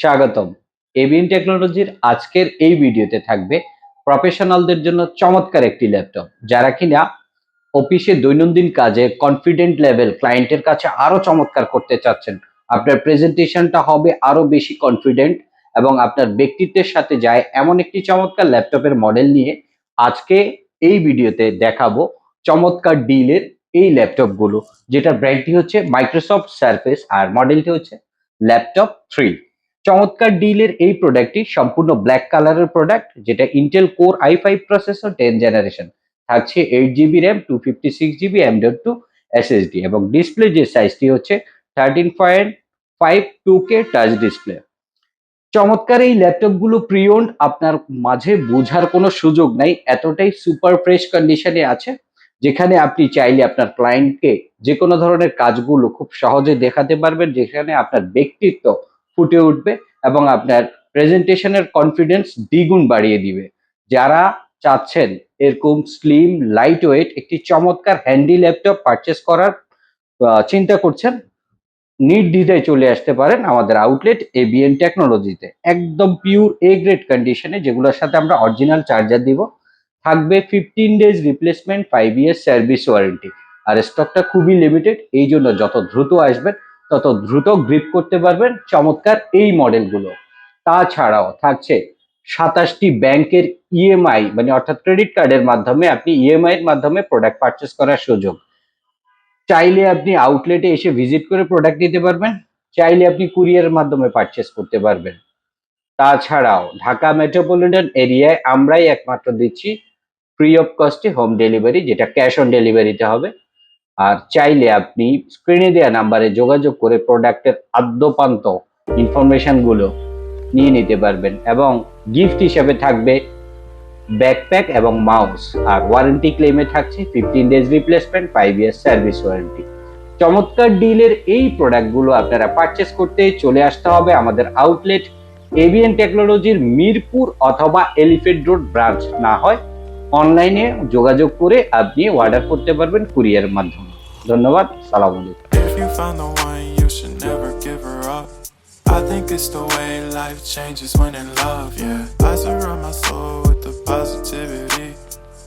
স্বাগতম। এবিএন টেকনোলজির আজকের এই ভিডিওতে থাকবে প্রফেশনালদের জন্য চমৎকার একটি ল্যাপটপ, যারা কিনা অফিসে দৈনন্দিন কাজে কনফিডেন্ট লেভেল ক্লায়েন্টের কাছে আরো চমৎকার করতে চাচ্ছেন। আপনার প্রেজেন্টেশনটা হবে আরো বেশি কনফিডেন্ট এবং আপনার ব্যক্তিত্বের সাথে যায় এমন একটি চমৎকার ল্যাপটপের মডেল নিয়ে আজকে এই ভিডিওতে দেখাবো। চমৎকার ডিলের এই ল্যাপটপগুলো, যেটা ব্র্যান্ডটি হচ্ছে মাইক্রোসফট সারফেস আর মডেলটি হচ্ছে ল্যাপটপ 3। চমৎকার ডিলের এই প্রোডাক্টটি সম্পূর্ণ ব্ল্যাক কালারের প্রোডাক্ট, যেটা Intel core i5 processor 10 generation, থাকছে 8 GB RAM, 256 GB M.2 SSD এবং ডিসপ্লে যে সাইজটি হচ্ছে 13.5 2K টাচ ডিসপ্লে। চমৎকার এই ল্যাপটপগুলো প্রি-ওন্ড, আপনার মাঝে বোঝার কোনো সুযোগ নাই, এতটাই সুপার ফ্রেশ কন্ডিশনে আছে, যেখানে আপনি চাইলে আপনার ক্লায়েন্টকে যে কোনো ধরনের কাজগুলো খুব সহজে দেখাতে পারবেন, যেখানে আপনার ব্যক্তিত্ব ফুটে উঠবে এবং আপনার প্রেজেন্টেশনের কনফিডেন্স দ্বিগুণ বাড়িয়ে দিবে। যারা চাচ্ছেন এরকম স্লিম লাইট ওয়েট একটি চমৎকার হ্যান্ডি ল্যাপটপ পারচেস করার চিন্তা করছেন, নির্দ্বিধায় চলে আসতে পারেন আমাদের আউটলেট এবিএন টেকনোলজিতে। একদম পিওর এ গ্রেড কন্ডিশনে, যেগুলোর সাথে আমরা অরিজিনাল চার্জার দিব। থাকবে 15 days replacement, 5 year service warranty. আর স্টকটা খুবই লিমিটেড, এই জন্য যত দ্রুত আসবেন তত দ্রুত গ্রিপ করতে পারবেন চমৎকার এই মডেলগুলো। তাছাড়াও থাকছে 27টি ব্যাংকের ইএমআই, মানে অর্থাৎ ক্রেডিট কার্ডের মাধ্যমে আপনি ইএমআই এর মাধ্যমে প্রোডাক্ট পারচেস করার সুযোগ। চাইলে আপনি আউটলেটে এসে ভিজিট করে প্রোডাক্ট নিতে পারবেন, চাইলে আপনি কুরিয়ারের মাধ্যমে পারচেস করতে পারবেন। তাছাড়াও ঢাকা মেট্রোপলিটন এরিয়ায় আমরাই একমাত্র দিচ্ছি ফ্রি অফ কস্টে হোম ডেলিভারি, যেটা ক্যাশ অন ডেলিভারিতে হবে। আর চাইলে আপনি স্ক্রিনে দেওয়া নাম্বারে যোগাযোগ করে প্রোডাক্টের আদ্যপান্ত ইনফরমেশনগুলো নিয়ে নিতে পারবেন এবং গিফট হিসেবে থাকবে ব্যাকপ্যাক এবং মাউস। আর ওয়ারেন্টি ক্লেমে থাকছে 15 days replacement, 5 year service warranty. চমৎকার ডিলের এই প্রোডাক্টগুলো আপনারা পারচেস করতে চলে আসতে হবে আমাদের আউটলেট এবিএন টেকনোলজির মিরপুর অথবা এলিফেন্ট রোড ব্রাঞ্চ, না হয় অনলাইনে যোগাযোগ করে আপনি অর্ডার করতে পারবেন কুরিয়ারের মাধ্যমে। ধন্যবাদ, সালাম আলাইকুম। If you found the one, you should never give her up. I think it's the way life changes when in love, yeah. I surround my soul with the positivity.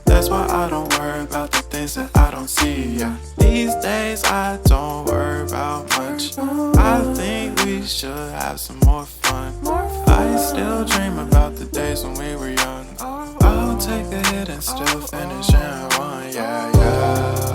That's why I don't worry about the things that I don't see, yeah. These days I don't worry about much. I think we should have some more fun. I still dream about the days when we were young. I'll take a hit and still finish in one, yeah, yeah.